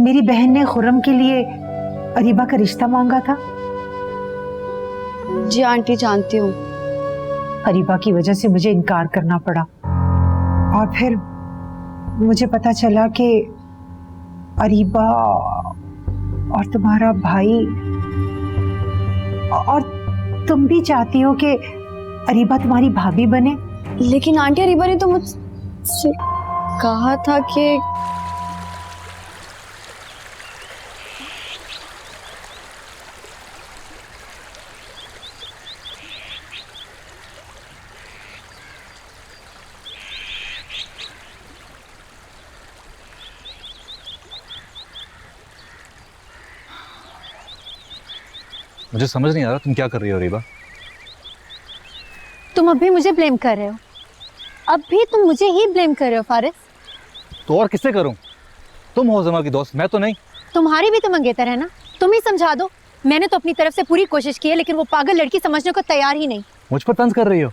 मेरी बहन ने खुर्रम के लिए अरीबा का रिश्ता मांगा था। जी आंटी जानती हूँ। अरीबा की वजह से मुझे इनकार करना पड़ा और फिर मुझे पता चला कि अरीबा और तुम्हारा भाई और तुम भी चाहती हो कि अरीबा तुम्हारी भाभी बने। लेकिन आंटी अरीबा ने तो मुझसे कहा था कि मुझे समझ नहीं आ रहा तुम क्या कर रही हो रीबा। तुम अब भी मुझे ब्लेम कर रहे हो, अब भी तुम मुझे ही ब्लेम कर रहे हो फारिस। तो और किससे करूं? तुम हो जमा की दोस्त, मैं तो नहीं। तुम्हारी भी तो मंगेतर है ना, तुम ही समझा दो। मैंने तो अपनी तरफ से पूरी कोशिश की है, लेकिन वो पागल लड़की समझने को तैयार ही नहीं। मुझ पर तंज कर रही हो?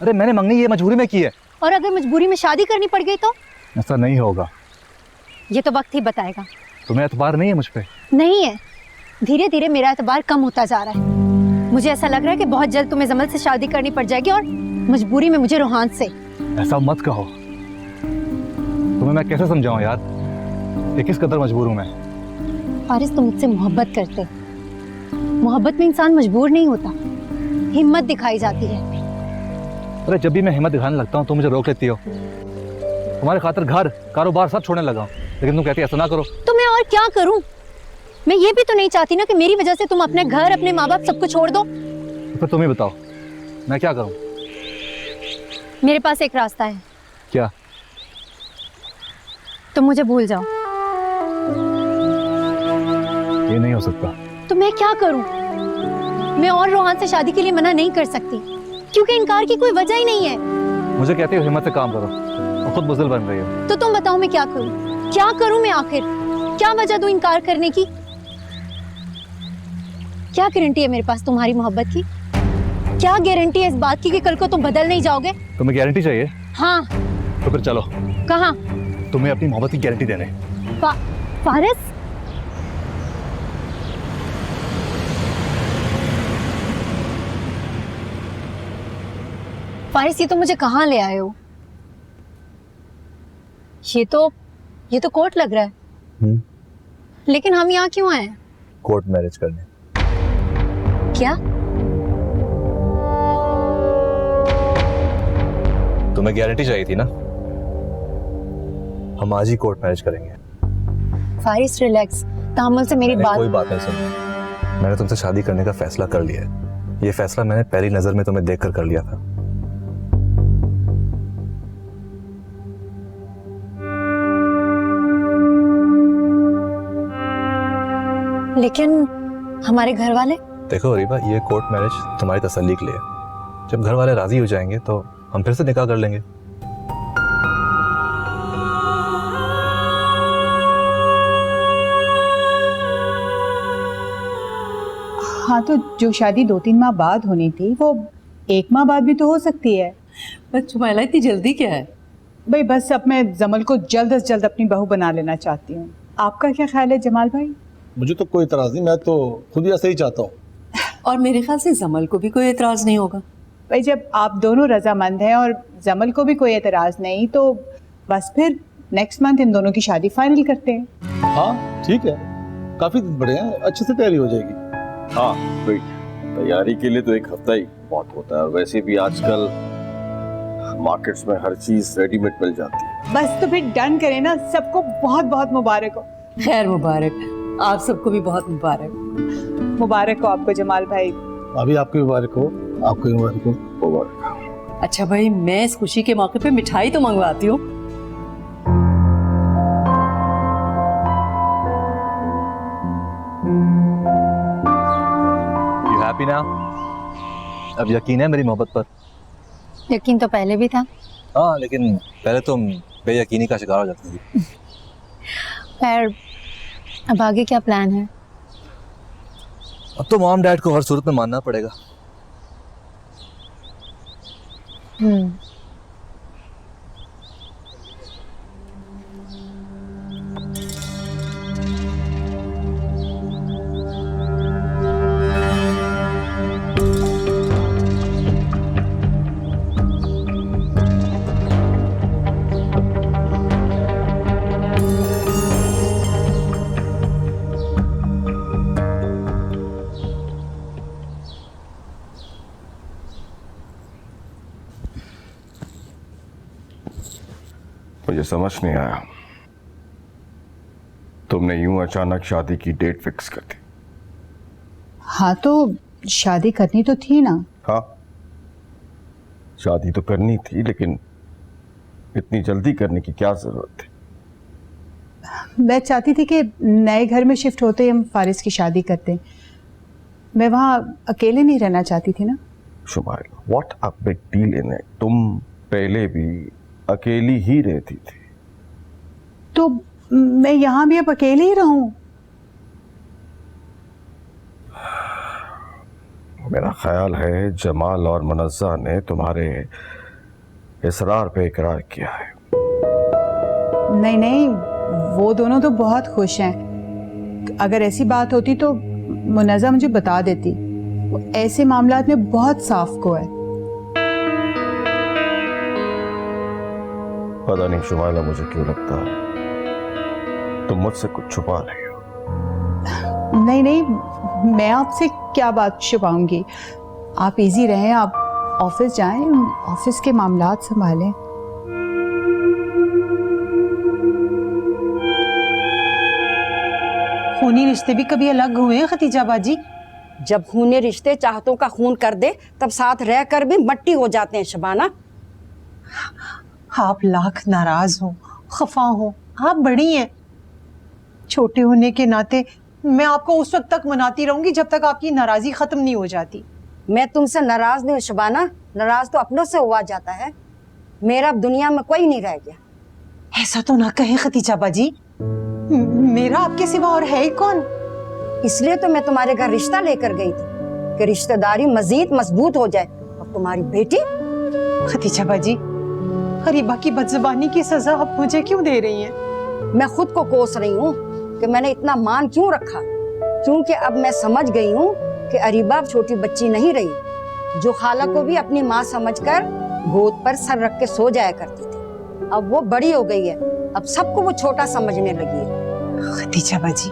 अरे मैंने मंगनी ये मजबूरी में की है। और अगर मजबूरी में शादी करनी पड़ गई तो? ऐसा नहीं होगा। ये तो वक्त ही बताएगा। तुम्हें एतबार नहीं है मुझ पे? नहीं है, धीरे धीरे मेरा एतबार कम होता जा रहा है। मुझे ऐसा लग रहा है कि बहुत जल्द तुम्हें जमल से शादी करनी पड़ जाएगी, और मजबूरी में मुझे रोहान से। ऐसा मत कहो। तुम्हें मैं कैसे समझाऊं यार कि किस कदर मजबूर हूं मैं। फारिस तुम मुझसे मोहब्बत करते, मोहब्बत में इंसान मजबूर नहीं होता, हिम्मत दिखाई जाती है। अरे जब भी मैं हिम्मत दिखाने लगता हूँ तुम मुझे रोक लेती हो। तुम्हारे खातिर घर कारोबार सब छोड़ने लगा हूं, लेकिन तुम कहती ऐसा ना करो। तो मैं और क्या करूं? मैं ये भी तो नहीं चाहती ना कि मेरी वजह से तुम अपने घर, अपने माँ बाप सबको छोड़ दो। तो फिर तुम ही बताओ मैं क्या करूं? मेरे पास एक रास्ता है। क्या? तुम मुझे भूल जाओ। ये नहीं हो सकता। तो मैं क्या करूं? मैं और रोहान से शादी के लिए मना नहीं कर सकती, क्योंकि इनकार की कोई वजह ही नहीं है। मुझे कहती हो हिम्मत से काम करो और खुद बुज़दिल बन रही हो। तो तुम बताओ मैं क्या करूं? क्या करूं मैं आखिर? क्या वजह दूं इनकार करने की? क्या गारंटी है मेरे पास तुम्हारी मोहब्बत की? क्या गारंटी है इस बात की कि कल को तुम बदल नहीं जाओगे? तुम्हें गारंटी चाहिए? हाँ। तो फिर चलो। कहाँ? तुम्हें अपनी मोहब्बत की गारंटी देने। फारिस, फारिस ये तो मुझे कहाँ ले आए हो? ये तो कोर्ट लग रहा है। लेकिन हम यहाँ क्यों आए? कोर्ट मैरिज करने। क्या? तुम्हें गारंटी चाहिए थी ना? हम आज ही कोर्ट मैरिज करेंगे। फारिस रिलैक्स, तामुल से मेरी बात। कोई बात नहीं सुन। मैंने तुमसे शादी करने का फैसला कर लिया है। ये फैसला मैंने पहली नजर में तुम्हें देखकर कर लिया था। लेकिन हमारे घर वाले? देखो रीबा, ये कोर्ट मैरिज तुम्हारी तसल्ली के लिए है। जब घर वाले राजी हो जाएंगे तो हम फिर से निकाह कर लेंगे। हाँ, तो जो शादी 2-3 माह बाद होनी थी वो 1 माह बाद भी तो हो सकती है। बस जुमैला इतनी जल्दी क्या है? भाई बस अब मैं जमल को जल्द से जल्द अपनी बहू बना लेना चाहती हूँ। आपका क्या ख्याल है जमाल भाई? मुझे तो कोई इतराज़ नहीं, मैं तो खुद ही ऐसे ही चाहता हूँ। और मेरे ख्याल से जमल को भी कोई एतराज़ नहीं होगा। भाई जब आप दोनों रजामंद हैं और जमल को भी कोई एतराज़ नहीं, तो बस फिर नेक्स्ट मंथ इन दोनों की शादी फाइनल करते हैं। हाँ ठीक है, काफ़ी दिन बड़े हैं, अच्छे से तैयारी हो जाएगी। हाँ भाई, तैयारी के लिए तो 1 हफ्ता ही बहुत होता है। वैसे भी आजकल मार्केट्स में हर चीज़ रेडीमेड मिल जाती है। बस तो फिर डन करें ना। सबको बहुत बहुत मुबारक हो। खैर मुबारक, आप सबको भी बहुत मुबारक। मुबारक हो आपको जमाल भाई। अभी आपकी मुबारक हो, आपको मुबारक हो। मुबारक। अच्छा भाई, मैं इस खुशी के मौके पे मिठाई तो मंगवाती हूँ। You happy now? अब यकीन है मेरी मोहब्बत पर? यकीन तो पहले भी था। हाँ, लेकिन पहले तुम बेयकीनी का शिकार हो जाती थी। खैर, अब आगे क्या प्लान है? अब तो मॉम डैड को हर सूरत में मानना पड़ेगा। समझ नहीं आया, तुमने यूं अचानक शादी की डेट फिक्स कर दी। हाँ तो शादी करनी तो थी ना। हाँ, शादी तो करनी थी, लेकिन इतनी जल्दी करने की क्या जरूरत थी? मैं चाहती थी कि नए घर में शिफ्ट होते ही हम फारिस की शादी करते। मैं वहाँ अकेले नहीं रहना चाहती थी ना। Shumaila, what a big deal in it. तुम पहले भी अकेली ही रहती थी। तो मैं यहाँ भी अब अकेले ही रहूं? मेरा ख्याल है जमाल और मुनज़्ज़ा ने तुम्हारे इसरार पे इकरार किया है। नहीं नहीं, वो दोनों तो बहुत खुश हैं। अगर ऐसी बात होती तो मुनज़्ज़ा मुझे बता देती। वो ऐसे मामलात में बहुत साफ को है। पता नहीं शुमाइला, मुझे क्यों लगता है तुम मुझसे कुछ छुपा रही हो। नहीं नहीं, मैं आपसे क्या बात छुपाऊंगी। आप इजी रहें, आप ऑफिस जाएं, ऑफिस के मामलात संभालें। खूनी रिश्ते भी कभी अलग हुए हैं खतीजा बाजी? जब खूनी रिश्ते चाहतों का खून कर दे तब साथ रहकर भी मट्टी हो जाते हैं शबाना। आप लाख नाराज हो, खफा हो, आप बड़ी हैं। छोटे होने के नाते मैं आपको उस वक्त तक मनाती रहूंगी जब तक आपकी नाराजगी खत्म नहीं हो जाती। मैं तुमसे नाराज नहीं हूँ शबाना, नाराज तो अपनों से हुआ जाता है। मेरा अब दुनिया में कोई नहीं रह गया। ऐसा तो ना कहे खतीजा बाजी, मेरा आपके सिवा और है ही कौन? इसलिए तो मैं तुम्हारे घर रिश्ता लेकर गई थी कि रिश्तेदारी मजीद मजबूत हो जाए। और तुम्हारी बेटी खतीजा बाजी, हरीबा की बदजुबानी की सजा आप मुझे क्यों दे रही हैं? मैं खुद को कोस रही हूँ कि मैंने इतना मान क्यों रखा, क्योंकि अब मैं समझ गई हूँ कि अरीबा अब छोटी बच्ची नहीं रही, जो खाला को भी अपनी माँ समझकर गोद पर सर रख के सो जाया करती थी। अब वो बड़ी हो गई है, अब सबको वो छोटा समझने लगी है। खतीजा बाजी,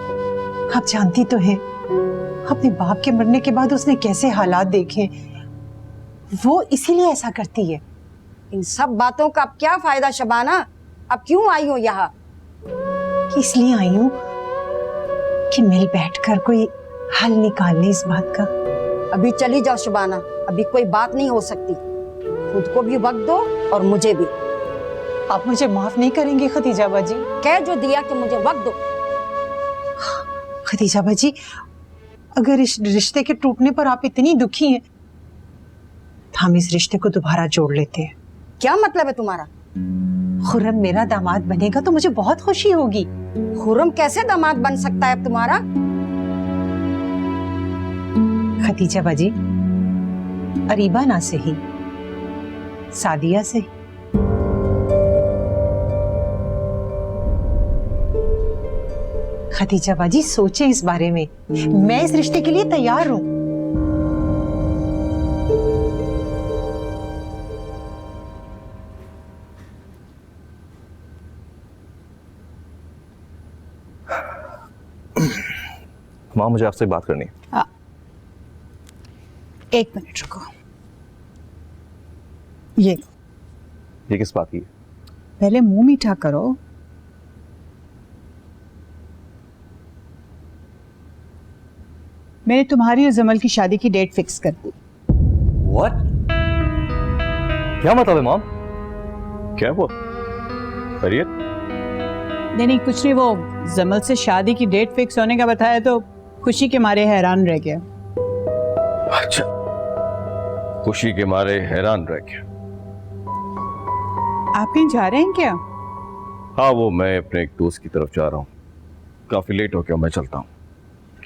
आप जानती तो हैं अपने बाप के मरने के बाद उसने कैसे हालात देखे। वो इसीलिए ऐसा करती है। इन सब बातों का अब क्या फायदा शबाना? अब क्यों आई हो यहाँ? इसलिए आई हूँ कि मिल बैठकर कोई हल निकाल ले इस बात का। अभी चली जाओ शबाना, अभी कोई बात नहीं हो सकती। खुद को भी वक्त दो और मुझे भी। आप मुझे माफ नहीं करेंगे खतीजा बाजी? कह जो दिया कि मुझे वक्त दो। खतीजा बाजी, अगर इस रिश्ते के टूटने पर आप इतनी दुखी हैं, तो हम इस रिश्ते को दोबारा जोड़ लेते हैं। क्या मतलब है तुम्हारा? खुर्रम मेरा दामाद बनेगा तो मुझे बहुत खुशी होगी। खुर्रम कैसे दामाद बन सकता है अब तुम्हारा? खतीजा बाजी, अरीबा ना सही, सादिया से। खतीजा बाजी, सोचे इस बारे में। मैं इस रिश्ते के लिए तैयार हूं। माँ, मुझे आपसे बात करनी है। एक मिनट रुको। ये किस बात की है? पहले मुंह मीठा करो। मैंने तुम्हारी और जमल की शादी की डेट फिक्स कर दी। What? क्या मतलब है मॉम? क्या वो खैरियत? नहीं कुछ नहीं, वो जमल से शादी की डेट फिक्स होने का बताया तो खुशी के मारे हैरान रह गया। अच्छा, खुशी के मारे हैरान रह गया। आप कहीं जा रहे हैं क्या? हाँ, वो मैं अपने एक दोस्त की तरफ जा रहा हूँ। काफी लेट हो गया, मैं चलता हूँ।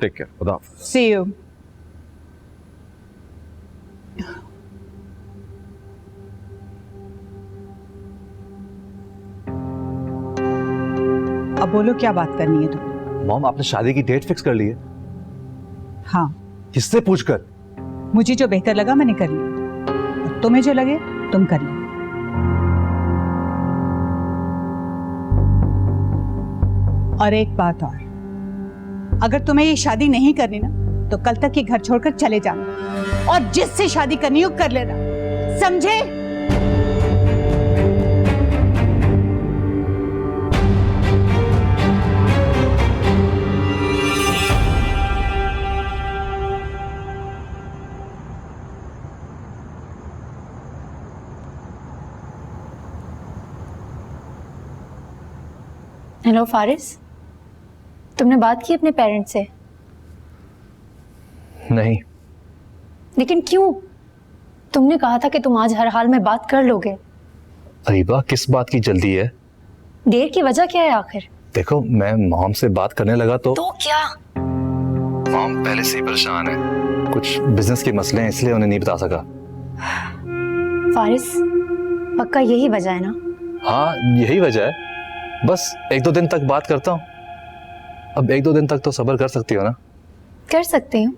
टेक केयर, खुदा हाफिज़। सी यू। अब बोलो, क्या बात करनी है तुम्हें? मॉम, आपने शादी की डेट फिक्स कर ली है? हाँ, किससे पूछकर? मुझे जो बेहतर लगा मैंने कर लिया, और तुम्हें जो लगे तुम कर लो। और एक बात और, अगर तुम्हें ये शादी नहीं करनी ना तो कल तक ये घर छोड़कर चले जाना, और जिससे शादी करनी हो कर लेना, समझे? हेलो फारिस, तुमने बात की अपने पेरेंट्स से? नहीं। लेकिन क्यों? तुमने कहा था कि तुम आज हर हाल में बात कर लोगे। अरीबा, किस बात की जल्दी है? देर की वजह क्या है आखिर? देखो, मैं मॉम से बात करने लगा तो क्या? मॉम पहले से ही परेशान है, कुछ बिजनेस के मसले हैं, इसलिए उन्हें नहीं बता सका। फारिस, पक्का यही वजह है ना? हाँ, यही वजह है। बस 1-2 दिन तक बात करता हूँ। अब 1-2 दिन तक तो सब्र कर सकती हो ना? कर सकती हूँ,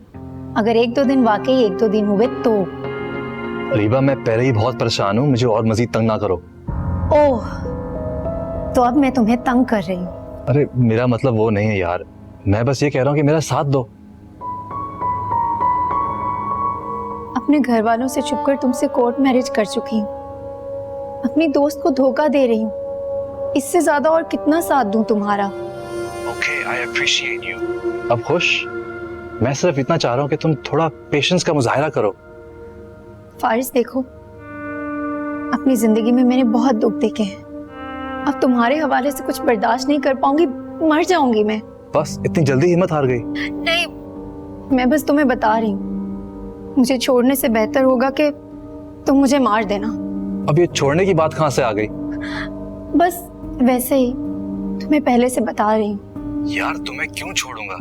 अगर 1-2 दिन वाकई 1-2 दिन हुए तो। अरीबा, मैं पहले ही बहुत परेशान हूँ, मुझे और मजीद तंग ना करो। ओह, तो अब मैं तुम्हें तंग कर रही हूँ? अरे मेरा मतलब वो नहीं है यार, मैं बस ये कह रहा हूँ कि मेरा साथ दो। अपने घर वालों से छुपकर तुमसे कोर्ट मैरिज कर चुकी हूँ, अपनी दोस्त को धोखा दे रही हूँ, इससे ज्यादा और कितना साथ दूं तुम्हारा? Okay, I appreciate you. अब खुश? मैं सिर्फ इतना चाह रहा हूँ कि तुम थोड़ा पेशेंस का मुजाहिरा करो। फारिस देखो, अपनी जिंदगी में मैंने बहुत दुख देखे हैं, अब तुम्हारे हवाले से कुछ बर्दाश्त नहीं कर पाऊंगी, मर जाऊंगी मैं। बस इतनी जल्दी हिम्मत हार गई? नहीं, मैं बस तुम्हें बता रही हूँ, मुझे छोड़ने से बेहतर होगा कि तुम मुझे मार देना। अब ये छोड़ने की बात कहाँ से आ गई? बस वैसे ही, तुम्हें पहले से बता रही हूँ। यार, तुम्हें क्यों छोड़ूंगा?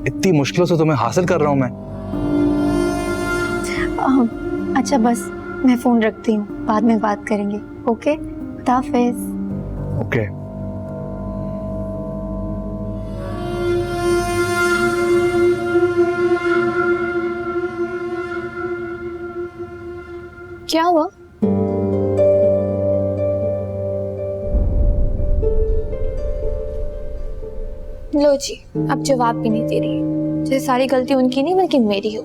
इतनी मुश्किलों से तुम्हें हासिल कर रहा हूँ मैं। अच्छा बस, मैं फोन रखती हूँ, बाद में बात करेंगे। ओके, खुदा हाफिज। ओके। क्या हुआ? लो जी, अब जवाब भी नहीं दे रही है, जैसे सारी गलती उनकी नहीं बल्कि मेरी हो।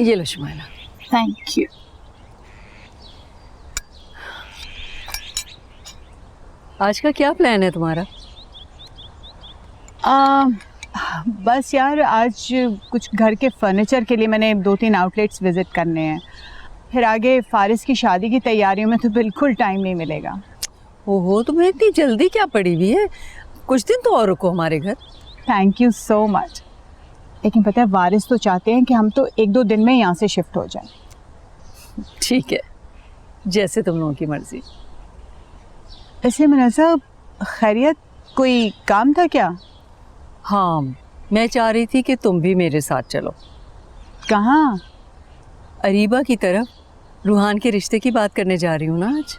ये लो शुमाइला। Thank you. आज का क्या प्लान है तुम्हारा? बस यार, आज कुछ घर के फर्नीचर के लिए मैंने 2-3 आउटलेट्स विजिट करने हैं, फिर आगे फारिस की शादी की तैयारियों में तो बिल्कुल टाइम नहीं मिलेगा। ओहो, तुम्हें इतनी जल्दी क्या पड़ी हुई है? कुछ दिन तो और रुको हमारे घर। Thank you so much. लेकिन पता है, वारिस तो चाहते हैं कि हम तो 1-2 दिन में यहाँ से शिफ्ट हो जाएं। ठीक है, जैसे तुम लोगों की मर्जी। ऐसे मुनाज़ा, खैरियत, कोई काम था क्या? हाँ, मैं चाह रही थी कि तुम भी मेरे साथ चलो। कहाँ? अरीबा की तरफ। रूहान के रिश्ते की बात करने जा रही हूँ ना आज।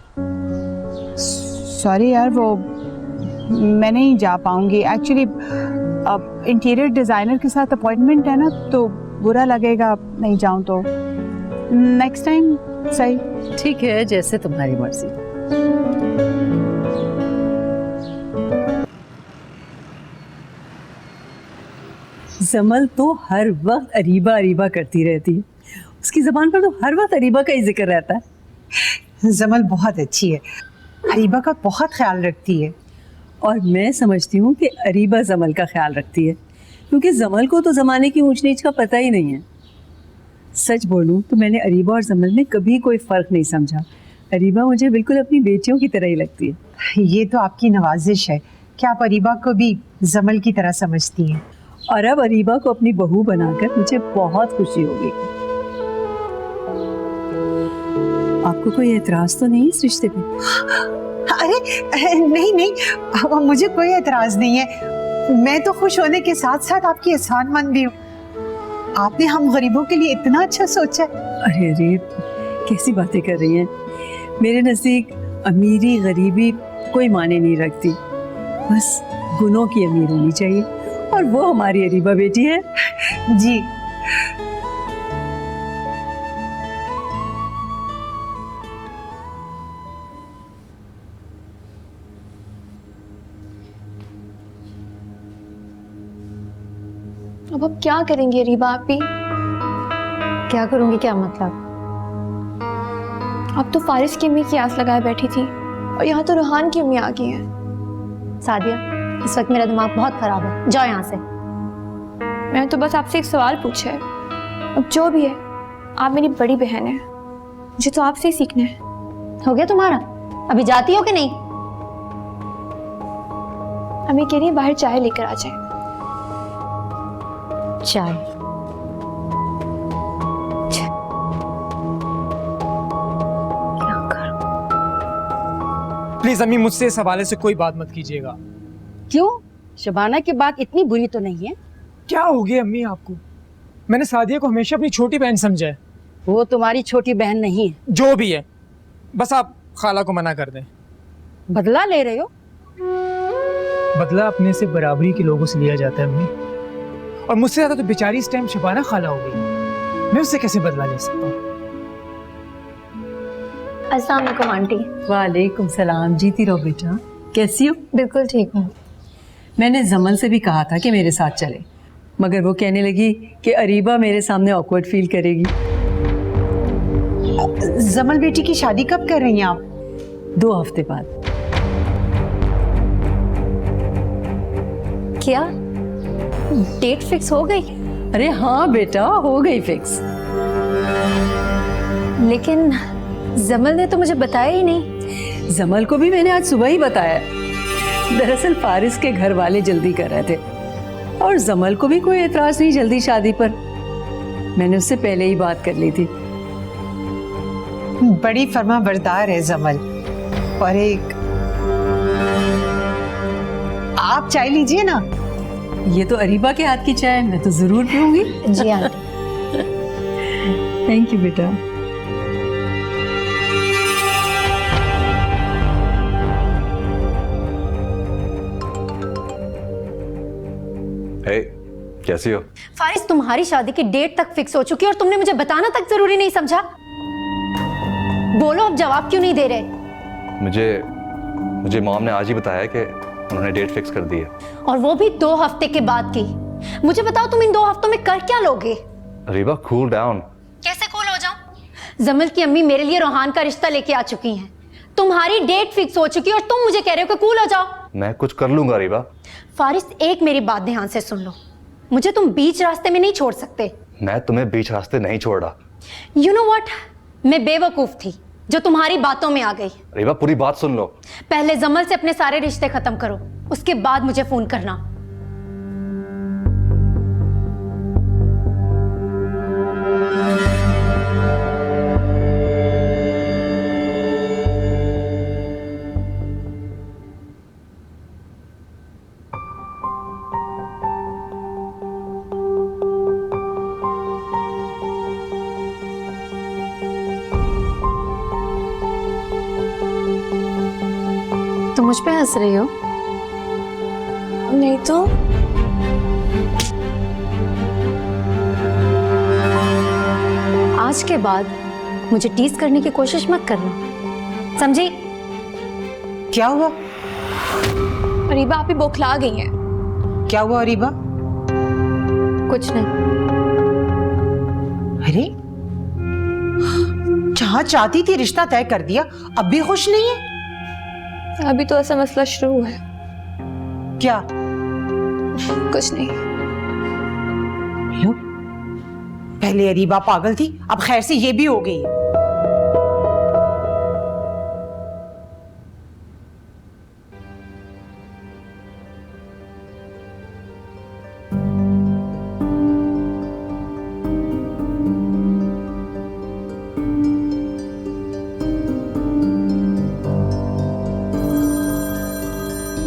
सॉरी यार, वो मैं नहीं जा पाऊंगी एक्चुअली। अब इंटीरियर डिज़ाइनर के साथ अपॉइंटमेंट है ना, तो बुरा लगेगा नहीं जाऊं तो। नेक्स्ट टाइम सही। ठीक है, जैसे तुम्हारी मर्जी। जमल तो हर वक्त अरीबा अरीबा करती रहती है, उसकी जबान पर तो हर वक्त अरीबा का ही जिक्र रहता है। जमल बहुत अच्छी है, अरीबा का बहुत ख्याल रखती है। और मैं समझती हूँ कि अरीबा जमल का ख्याल रखती है, क्योंकि जमल को तो ज़माने की ऊंच नीच का पता ही नहीं है। सच बोलूँ तो मैंने अरीबा और जमल में कभी कोई फ़र्क नहीं समझा। अरीबा मुझे बिल्कुल अपनी बेटियों की तरह ही लगती है। ये तो आपकी नवाजिश है कि आप अरीबा को भी जमल की तरह समझती हैं। और अब अरीबा को अपनी बहू बनाकर मुझे बहुत खुशी होगी। आपको कोई एतराज तो नहीं इस रिश्ते पे? अरे नहीं नहीं, मुझे कोई एतराज नहीं है। मैं तो खुश होने के साथ साथ आपकी एहसानमंद भी हूँ। आपने हम गरीबों के लिए इतना अच्छा सोचा है। अरे अरे, कैसी बातें कर रही हैं? मेरे नज़दीक अमीरी गरीबी कोई माने नहीं रखती, बस गुनों की अमीर होनी चाहिए, और वो हमारी अरीबा बेटी है। जी। अब क्या करेंगी अरीबा आप भी? क्या करूंगी? क्या मतलब? अब तो फारिस की अम्मी की आस लगाए बैठी थी, और यहाँ तो रूहान की अम्मी आ गई हैं। सादिया, इस वक्त मेरा दिमाग बहुत खराब है, जाओ यहाँ से। मैंने तो बस आपसे एक सवाल पूछा है, अब जो भी है आप मेरी बड़ी बहन है, मुझे तो आपसे ही सीखना है। हो गया तुम्हारा? अभी जाती हो कि नहीं? अम्मी कह रही है बाहर चाय लेकर आ जाए। चाय? क्या करूं? प्लीज अम्मी, मुझसे इस हवाले से कोई बात मत कीजिएगा। क्यों? शबाना की बात इतनी बुरी तो नहीं है? क्या हो गया अम्मी आपको? मैंने सादिया को हमेशा अपनी छोटी बहन समझा है। वो तुम्हारी छोटी बहन नहीं है। जो भी है, बस आप खाला को मना कर दें। बदला ले रहे हो? बदला अपने से बराबरी के लोगों से लिया जाता है अम्मी, और मुझसे ज्यादा तो बेचारी इस टाइम शबाना खाला हो गई। मैं उससे कैसे बदला ले सकता हूँ? अस्सलाम वालेकुम आंटी। वालेकुम सलाम। जीती रहो बेटा। कैसी हो? बिल्कुल ठीक हूँ। मैंने जमल से भी कहा था कि मेरे साथ चले, मगर वो कहने लगी कि अरीबा मेरे सामने ऑकवर्ड फील करेगी। जमल बेटी की शादी कब कर रही हैं आप? 2 हफ्ते बाद। क्या डेट फिक्स हो गई? अरे हाँ बेटा, हो गई फिक्स। लेकिन जमल ने तो मुझे बताया ही नहीं। जमल को भी मैंने आज सुबह ही बताया। दरअसल फारिस के घर वाले जल्दी कर रहे थे, और जमल को भी कोई एतराज नहीं जल्दी शादी पर। मैंने उससे पहले ही बात कर ली थी। बड़ी फर्माबरदार है जमल। और एक आप चाय लीजिए ना। ये तो अरीबा के हाथ की चाय, मैं तो जरूर पीऊंगी। जी आंटी। थैंक यू बेटा। हे, कैसी हो? फारिस, तुम्हारी शादी की डेट तक फिक्स हो चुकी है और तुमने मुझे बताना तक जरूरी नहीं समझा? बोलो, अब जवाब क्यों नहीं दे रहे? मुझे मॉम ने आज ही बताया कि उन्होंने डेट फिक्स कर दी है। और वो भी 2 हफ्ते के बाद की। मुझे बताओ, तुम इन 2 हफ्तों में कर क्या लोगे? Areeba, cool down. कैसे कूल हो जाऊं? जमल की अम्मी मेरे लिए रोहान का रिश्ता लेके आ चुकी हैं। तुम्हारी डेट फिक्स हो चुकी है और तुम मुझे कह रहे हो कि कूल हो जाओ। मैं कुछ कर लूंगा अरीबा। फारिस, एक मेरी बात ध्यान से सुन लो। मुझे तुम बीच रास्ते में नहीं छोड़ सकते। मैं तुम्हें बीच रास्ते नहीं छोड़ रहा। यू नो व्हाट, मैं बेवकूफ थी जो तुम्हारी बातों में आ गई। अरीबा, पूरी बात सुन लो। पहले जमल से अपने सारे रिश्ते खत्म करो, उसके बाद मुझे फोन करना। तुम मुझ पे हंस रही हो? नहीं तो। आज के बाद मुझे टीज करने की कोशिश मत करना, समझी? क्या हुआ? अरीबा आप ही बौखला गई हैं। क्या हुआ अरीबा? कुछ नहीं। अरे, जहां चाहती थी रिश्ता तय कर दिया, अब भी खुश नहीं है? अभी तो ऐसा मसला शुरू हुआ है। क्या? कुछ नहीं। लो, पहले अरीबा पागल थी, अब खैर से ये भी हो गई है।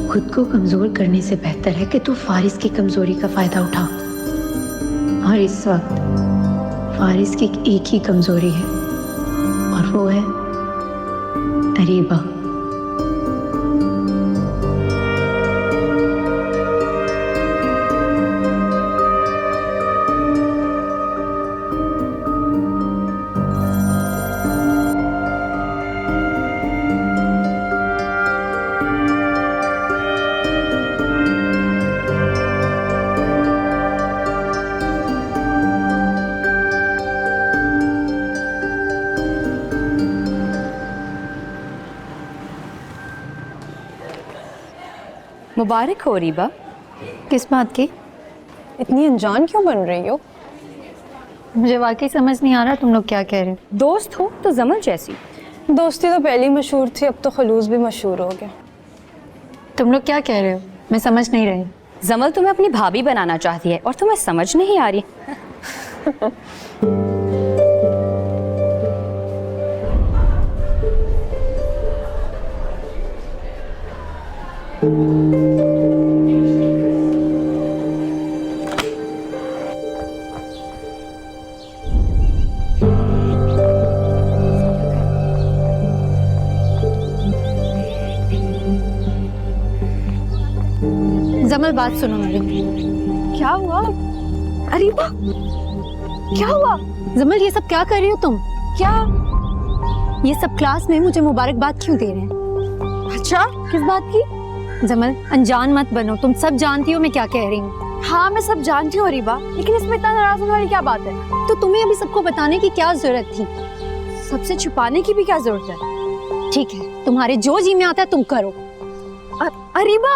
खुद को कमजोर करने से बेहतर है कि तू फारिस की कमजोरी का फायदा उठा। और इस वक्त फारिस की एक ही कमजोरी है, और वो है अरीबा। मुबारक हो रीबा। किस बात की? इतनी अनजान क्यों बन रही हो? मुझे वाकई समझ नहीं आ रहा तुम लोग क्या कह रहे हो। दोस्त हो तो जमल जैसी। दोस्ती तो पहले ही मशहूर थी, अब तो खलूस भी मशहूर हो गया। तुम लोग क्या कह रहे हो, मैं समझ नहीं रही। जमल तुम्हें अपनी भाभी बनाना चाहती है और तुम्हें समझ नहीं आ रही। जमल बात सुनो मेरी। क्या हुआ? अरीबा, क्या हुआ? जमल ये सब क्या कर रही हो तुम? क्या? ये सब क्लास में मुझे मुबारकबाद क्यों दे रहे हैं? अच्छा, किस बात की? जमल अनजान मत बनो, तुम सब जानती हो मैं क्या कह रही हूँ। हाँ मैं सब जानती हूँ अरीबा, लेकिन इसमें इतना नाराज होने वाली क्या बात है? तो तुम्हें अभी सबको बताने की क्या जरूरत थी? सबसे छुपाने की भी क्या जरूरत है? ठीक है, तुम्हारे जो जी में आता है तुम करो। अरीबा,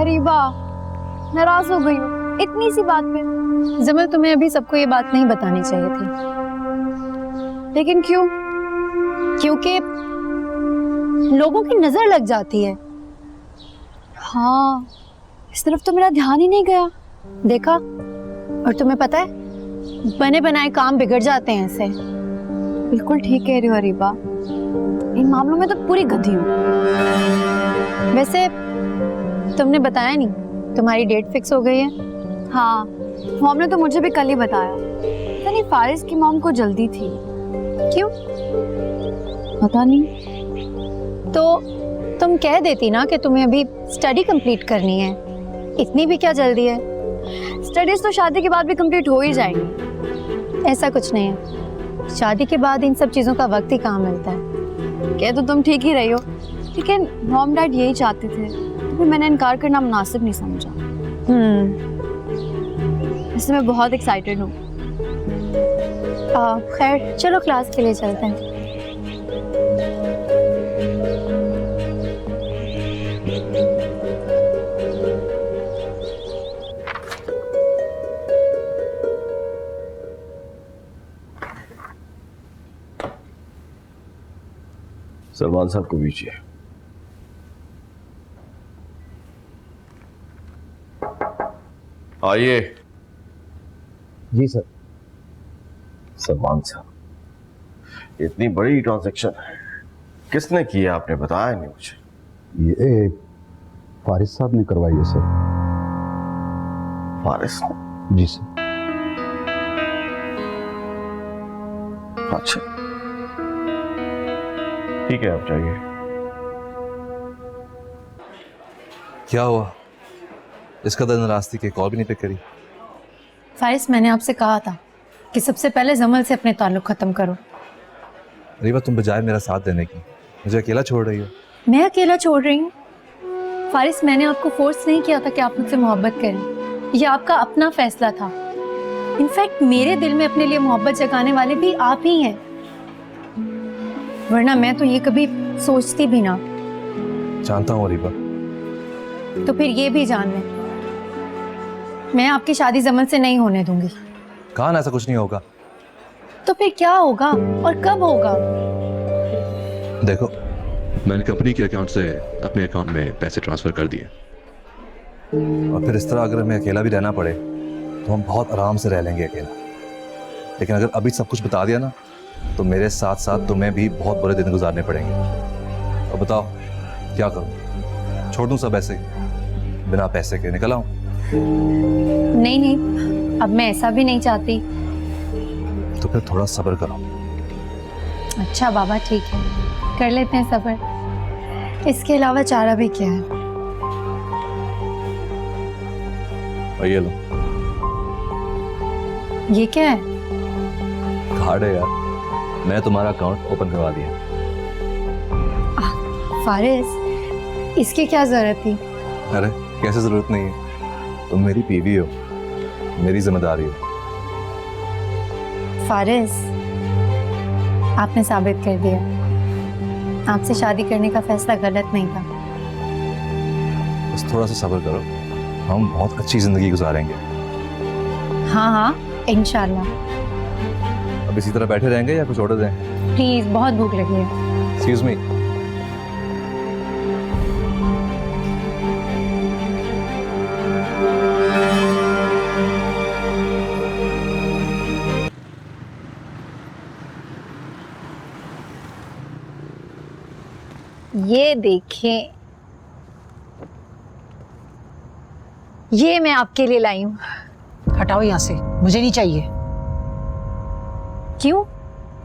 अरीबा नाराज हो गई हूँ इतनी सी बात पे। जमल तुम्हें अभी सबको ये बात नहीं बतानी चाहिए थी। लेकिन क्यों? क्योंकि लोगों की नजर लग जाती है। हाँ, इस तरफ तो मेरा ध्यान ही नहीं गया। देखा? और तुम्हें पता है बने बनाए काम बिगड़ जाते हैं ऐसे। बिल्कुल ठीक कह रही हो अरीबा, इन मामलों में तो पूरी गधी हूँ। वैसे तुमने बताया नहीं तुम्हारी डेट फिक्स हो गई है? हाँ, मॉम ने तो मुझे भी कल ही बताया। पता नहीं फारिस की मॉम को जल्दी थी। क्यों? पता नहीं। तो तुम कह देती ना कि तुम्हें अभी स्टडी कंप्लीट करनी है, इतनी भी क्या जल्दी है? स्टडीज तो शादी के बाद भी कंप्लीट हो ही जाएंगी। ऐसा कुछ नहीं है, शादी के बाद इन सब चीजों का वक्त ही कहाँ मिलता है। कह तो तुम ठीक ही रही हो, लेकिन मॉम डैड यही चाहते थे, तो फिर मैंने इनकार करना मुनासिब नहीं समझा। इससे मैं बहुत एक्साइटेड हूँ। खैर चलो क्लास के लिए चलते हैं। सलमान साहब को बीजिए। आइए। जी सर। सलमान साहब, इतनी बड़ी ट्रांजैक्शन किसने किया आपने बताया नहीं मुझे। ये फारिस साहब ने करवाई है सर। फारिस? जी सर। अच्छा ठीक है, आप जाइए। क्या हुआ? इसका कदर नाराज थी कि कॉल भी नहीं पिक करी। फारिस, मैंने आपसे कहा था कि सबसे पहले जमल से अपने ताल्लुक खत्म करो। अरीबा, तुम बजाय मेरा साथ देने की मुझे अकेला छोड़ रही हो। मैं अकेला छोड़ रही हूँ? फारिस, मैंने आपको फोर्स नहीं किया था कि आप मुझसे मोहब्बत करें, ये आपका अपना फैसला था। इनफैक्ट मेरे दिल में अपने लिए मोहब्बत जगाने वाले भी आप ही हैं, वरना मैं तो ये कभी सोचती भी ना। जानता हूँ अरीबा। तो फिर ये भी जान लें, मैं आपकी शादी जमल से नहीं होने दूंगी। कहा ना ऐसा कुछ नहीं होगा। तो फिर क्या होगा और कब होगा? देखो, मैंने कंपनी के अकाउंट से अपने अकाउंट में पैसे ट्रांसफर कर दिए। और फिर इस तरह अगर हमें अकेला भी रहना पड़े तो हम बहुत आराम से रह लेंगे अकेला। लेकिन अगर अभी सब कुछ बता दिया ना तो मेरे साथ साथ तुम्हें भी बहुत बुरे दिन गुजारने पड़ेंगे। अब बताओ क्या करूं? छोड़ दूं सब ऐसे ही बिना पैसे के निकल आऊं? नहीं नहीं, अब मैं ऐसा भी नहीं चाहती। तो फिर थोड़ा सब्र करो। अच्छा बाबा, ठीक है, कर लेते हैं सब्र। इसके अलावा चारा भी क्या है? और ये लो। ये क्या है? कार्ड है यार, मैं तुम्हारा अकाउंट ओपन करवा दिया। फारिस, इसकी क्या जरूरत थी? अरे कैसे जरूरत नहीं है, तुम मेरी बीवी हो, मेरी जिम्मेदारी हो। फारिस, आपने साबित कर दिया आपसे शादी करने का फैसला गलत नहीं था। बस थोड़ा सा सब्र करो, हम बहुत अच्छी जिंदगी गुजारेंगे। हाँ हाँ इंशाल्लाह। अब इसी तरह बैठे रहेंगे या कुछ ऑर्डर दें? प्लीज, बहुत भूख लगी है। Excuse me. ये देखें, ये मैं आपके लिए लाई हूँ। हटाओ यहाँ से, मुझे नहीं चाहिए। क्यों,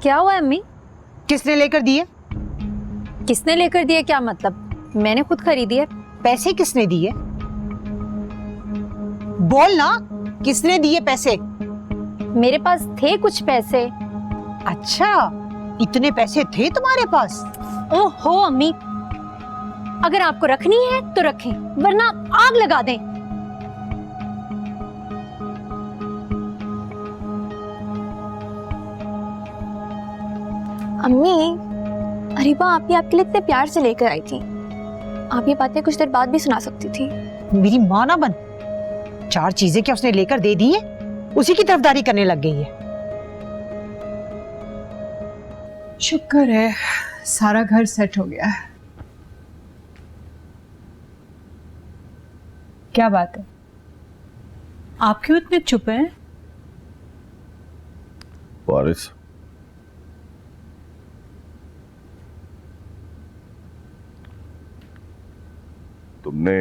क्या हुआ अम्मी? किसने लेकर दिए? किसने लेकर दिए क्या मतलब? मैंने खुद खरीदी है। पैसे किसने दिए? बोल ना, किसने दिए पैसे? मेरे पास थे कुछ पैसे। अच्छा, इतने पैसे थे तुम्हारे पास? ओहो अम्मी, अगर आपको रखनी है तो रखें, वरना आग लगा दें। अम्मी, अरीबा आप ही आपके लिए इतने प्यार से लेकर आई थी। आप ये बातें कुछ देर बाद भी सुना सकती थी। मेरी माँ ना बन। 4 चीजें क्या उसने लेकर दे दी है, उसी की तरफदारी करने लग गई है। शुक्र है सारा घर सेट हो गया है। क्या बात है, आप क्यों इतने चुप हैं? वारिस, तुमने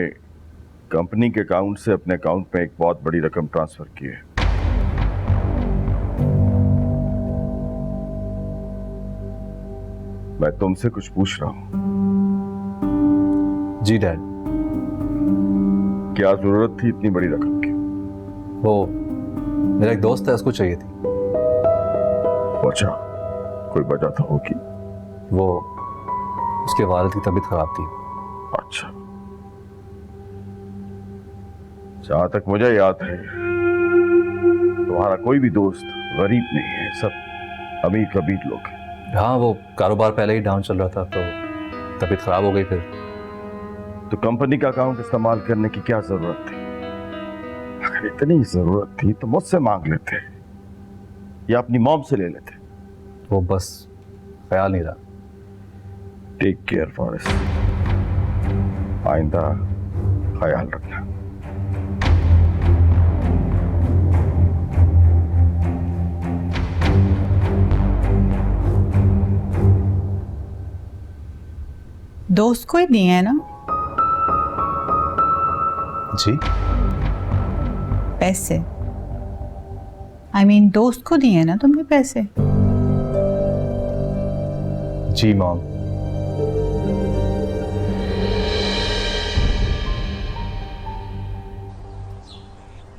कंपनी के अकाउंट से अपने अकाउंट में एक बहुत बड़ी रकम ट्रांसफर की है। मैं तुमसे कुछ पूछ रहा हूं। जी डैड। क्या जरूरत थी इतनी बड़ी रकम की? वो मेरा एक दोस्त है, उसको चाहिए थी। अच्छा, कोई वजह तो होगी। वो उसके वालिद की तबीयत खराब थी। अच्छा, जहां तक मुझे याद है तुम्हारा कोई भी दोस्त गरीब नहीं है, सब अमीर कबीर लोग हैं। हाँ, वो कारोबार पहले ही डाउन चल रहा था तो तबीयत खराब हो गई। फिर तो कंपनी का अकाउंट इस्तेमाल करने की क्या जरूरत थी? अगर इतनी जरूरत थी तो मुझसे मांग लेते या अपनी मॉम से ले लेते। वो बस ख्याल नहीं रहा। टेक केयर फॉरेस्ट, आइंदा ख्याल रखना। दोस्त को ही दिए है ना जी? पैसे? I mean, दोस्त को दिए है ना तुमने पैसे? जी मॉम।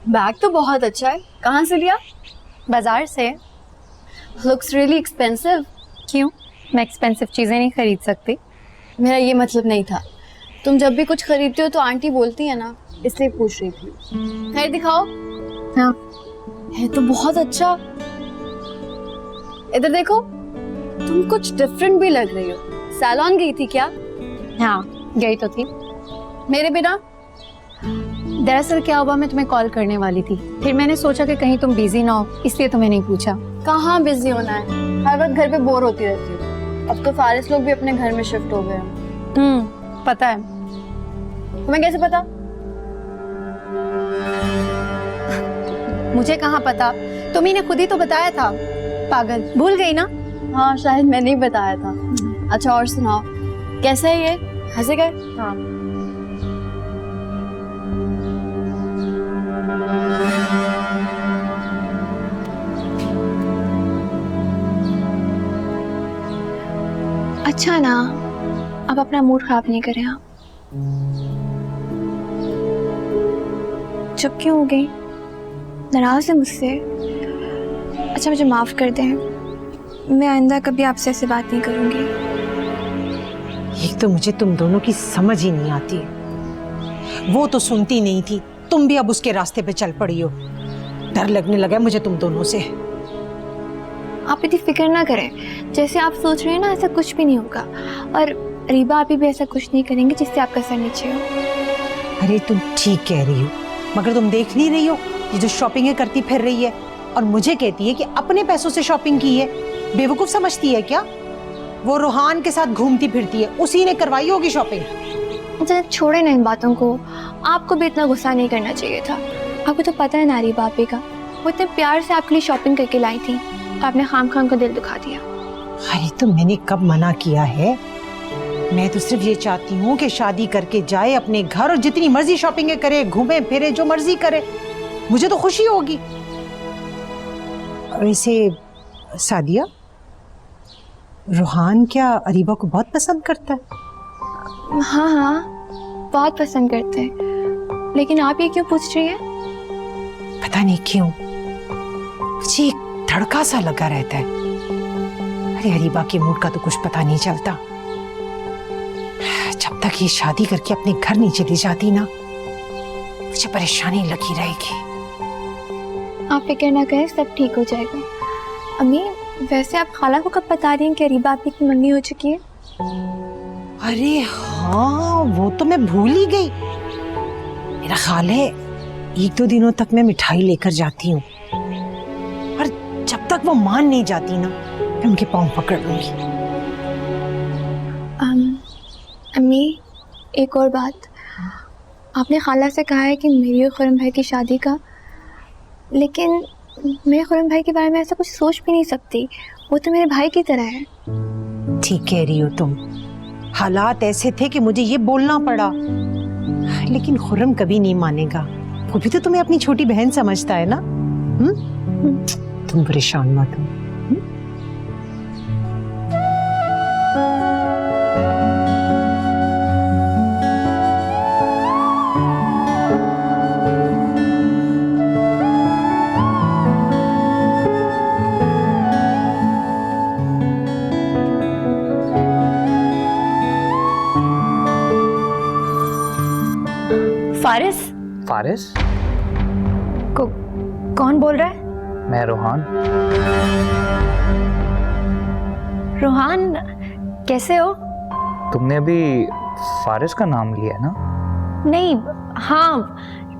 बैग तो बहुत अच्छा है, कहाँ से लिया? बाजार से। Looks really expensive. क्यों, मैं एक्सपेंसिव चीज़ें नहीं खरीद सकती? मेरा ये मतलब नहीं था। तुम जब भी कुछ खरीदते हो तो आंटी बोलती है ना, इसलिए पूछ रही थी। खैर दिखाओ। हाँ, है तो बहुत अच्छा। इधर देखो, तुम कुछ डिफरेंट भी लग रही हो। सैलून गई थी क्या? हाँ गई तो थी। मेरे बिना? दरअसल क्या हुआ, मैं तुम्हें कॉल करने वाली थी, फिर मैंने सोचा कि कहीं तुम बिजी ना हो, इसलिए तुम्हें नहीं पूछा। कहाँ बिजी होना है, हर वक्त घर पे बोर होती रहती हूँ। अब तो फारिस लोग भी अपने घर में शिफ्ट हो गए हैं। पता है। तुम्हें कैसे पता? मुझे कहाँ पता, तुम्ही ने खुद ही तो बताया था। पागल, भूल गई ना? हाँ शायद मैंने ही बताया था। अच्छा और सुनाओ, कैसा है ये? हंसे गए? हाँ। अच्छा ना, अब अपना मूड खराब नहीं करें आप। चुप क्यों हो गई? नाराज है मुझसे? अच्छा मुझे माफ कर दें, मैं आइंदा कभी आपसे ऐसे बात नहीं करूंगी। एक तो मुझे तुम दोनों की समझ ही नहीं आती। वो तो सुनती नहीं थी, तुम भी अब उसके रास्ते पे चल पड़ी हो। डर लगने लगा मुझे तुम दोनों से। आप इतनी फिक्र ना करें, जैसे आप सोच रहे हैं ना ऐसा कुछ भी नहीं होगा। और अरीबा अभी भी ऐसा कुछ नहीं करेंगे जिससे आपका सर नीचे हो। अरे तुम ठीक कह रही हो, मगर तुम देख नहीं रही हो ये जो शॉपिंग करती फिर रही है और मुझे कहती है कि अपने पैसों से शॉपिंग की है। बेवकूफ समझती है क्या? वो रोहान के साथ घूमती फिरती है, उसी ने करवाई होगी शॉपिंग। अच्छा छोड़े ना इन बातों को, आपको भी इतना गुस्सा नहीं करना चाहिए था। आपको तो पता है नारी बापी का, वो इतने प्यार से आपके लिए शॉपिंग करके लाई थी, आपने खाम खाम का दिल दुखा दिया। अरे तो मैंने कब मना किया है? मैं तो सिर्फ ये चाहती हूँ कि शादी करके जाए अपने घर और जितनी मर्जी शॉपिंग करे, घूमे फिरे, जो मर्जी करे, मुझे तो खुशी होगी। वैसे सादिया, रोहान क्या अरीबा को बहुत पसंद करता है? हाँ हाँ बहुत पसंद करते हैं, लेकिन आप ये क्यों पूछ रही हैं? पता नहीं क्यों मुझे एक धड़का सा लगा रहता है। अरे अरीबा के मूड का तो कुछ पता नहीं चलता। जब तक ये शादी करके अपने घर नहीं चली जाती ना, मुझे परेशानी लगी रहेगी। आप फिक्र ना करें, सब ठीक हो जाएगा। अम्मी वैसे आप खाला को कब बता रही हैं कि अरीबा आपकी मम्मी हो चुकी है? अरे हाँ, वो तो मैं भूल ही गई। मेरा ख्याल है 1-2 दिनों तक मैं मिठाई लेकर जाती हूँ, और जब तक वो मान नहीं जाती ना, मैं उनके पाँव पकड़ लूंगी। अम्मी एक और बात, आपने खाला से कहा है कि मेरी और खुरम भाई की शादी का, लेकिन मैं खुरम भाई के बारे में ऐसा कुछ सोच भी नहीं सकती। वो तो मेरे भाई की तरह है। ठीक कह रही हो तुम, हालात ऐसे थे कि मुझे ये बोलना पड़ा, लेकिन खुरम कभी नहीं मानेगा। वो भी तो तुम्हें अपनी छोटी बहन समझता है ना। तुम परेशान मत हो। फारिस? फारिस? कौन बोल रहा है? मैं रोहान। रोहान कैसे हो? तुमने अभी फारिस का नाम लिया ना? नहीं, हाँ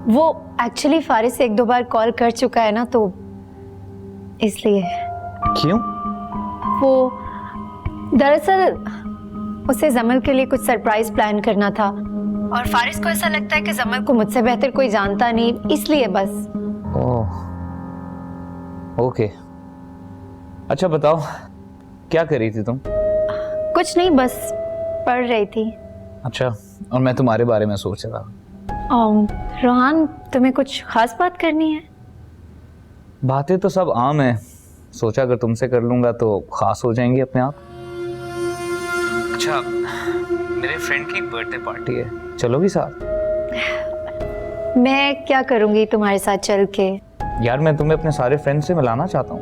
वो एक्चुअली फारिस से 1-2 बार कॉल कर चुका है ना, तो इसलिए। क्यों? वो दरअसल उसे जमल के लिए कुछ सरप्राइज प्लान करना था, और फारिस को ऐसा लगता है कि जमल को मुझसे बेहतर कोई जानता नहीं, इसलिए बस। ओह, ओके। अच्छा बताओ, क्या कर रही थी तुम? कुछ नहीं, बस पढ़ रही थी। अच्छा, और मैं तुम्हारे बारे में सोच रहा। रोहान तुम्हें कुछ खास बात करनी है? बातें तो सब आम है, सोचा अगर तुमसे कर लूंगा तो खास हो जाएंगी अपने आप। अच्छा, मेरे फ्रेंड की बर्थडे पार्टी है, चलोगी साथ? मैं क्या करूंगी तुम्हारे साथ चल के? यार मैं तुम्हें अपने सारे फ्रेंड से मिलाना चाहता हूँ।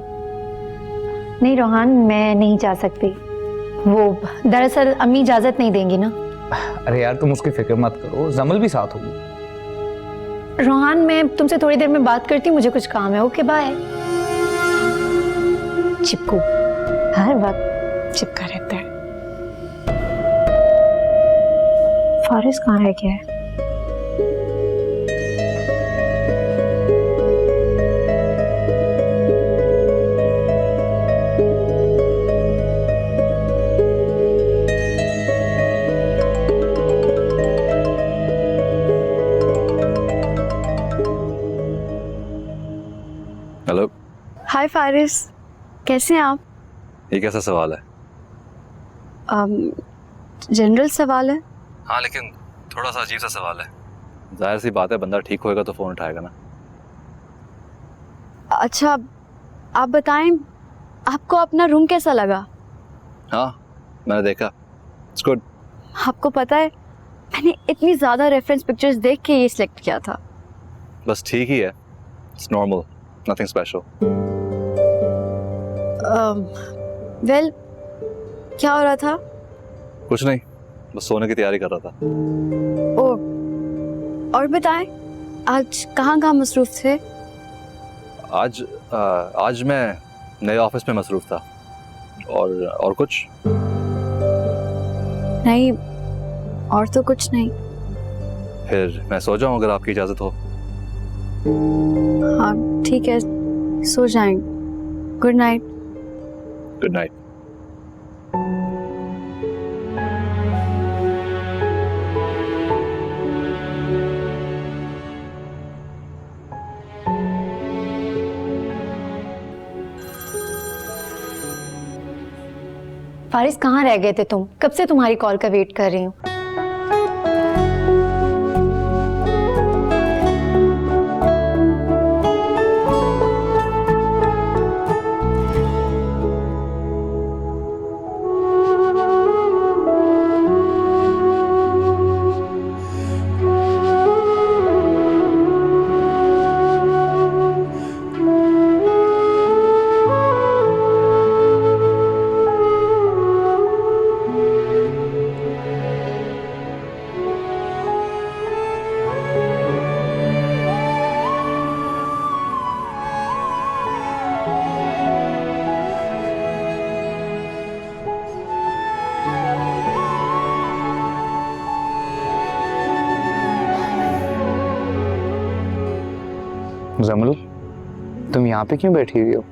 नहीं रोहान, मैं नहीं जा सकती। वो दरअसल अम्मी इजाजत नहीं देंगी ना। अरे यार तुम उसकी फिक्र मत करो, जमल भी साथ होगी। रोहान मैं तुमसे थोड़ी देर में बात करती हूँ, मुझे कुछ काम है। Okay bye. चिपकू हर वक्त चिपका रहता है। फारिस कहाँ है क्या है? हेलो। हाय फारिस, कैसे हैं आप? ये कैसा सवाल है? जनरल सवाल है। हाँ लेकिन थोड़ा सा अजीब सा सवाल है। जाहिर सी बात है, बंदा ठीक होएगा तो फोन उठाएगा ना। अच्छा आप बताएं, आपको अपना रूम कैसा लगा? हाँ मैंने देखा, इट्स गुड। आपको पता है मैंने इतनी ज़्यादा रेफरेंस पिक्चर्स देख के ये सिलेक्ट किया था। बस ठीक ही है, it's normal, nothing special. Well क्या हो रहा था? कुछ नहीं, बस सोने की तैयारी कर रहा था। और बताएं, आज कहाँ मसरूफ थे? आज मैं नए ऑफिस में मसरूफ था। और कुछ नहीं, और तो कुछ नहीं। फिर मैं सो जाऊं अगर आपकी इजाज़त हो। हाँ ठीक है, सो जाएंगे। Good night. Good night. Faris कहाँ रह गए थे तुम? कब से तुम्हारी कॉल का वेट कर रही हूँ। जमल, तुम यहाँ पे क्यों बैठी हुई हो?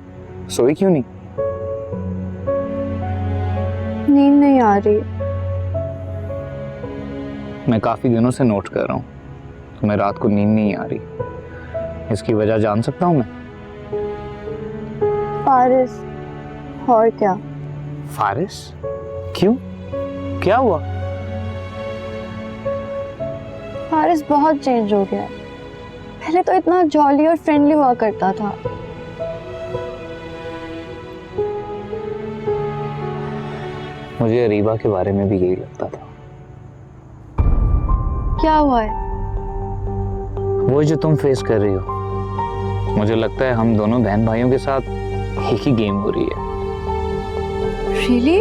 सोई क्यों नहीं? नींद नहीं आ रही। मैं काफी दिनों से नोट कर रहा हूँ तुम्हें रात को नींद नहीं आ रही। इसकी वजह जान सकता हूँ मैं? फारिस। और क्या? फारिस? क्यों? क्या हुआ? फारिस बहुत चेंज हो गया है। पहले तो इतना जॉली और फ्रेंडली हुआ करता था। मुझे अरीबा के बारे में भी यही लगता था। क्या हुआ है? वो जो तुम फेस कर रही हो, मुझे लगता है हम दोनों बहन भाइयों के साथ एक ही गेम हो रही है। Really?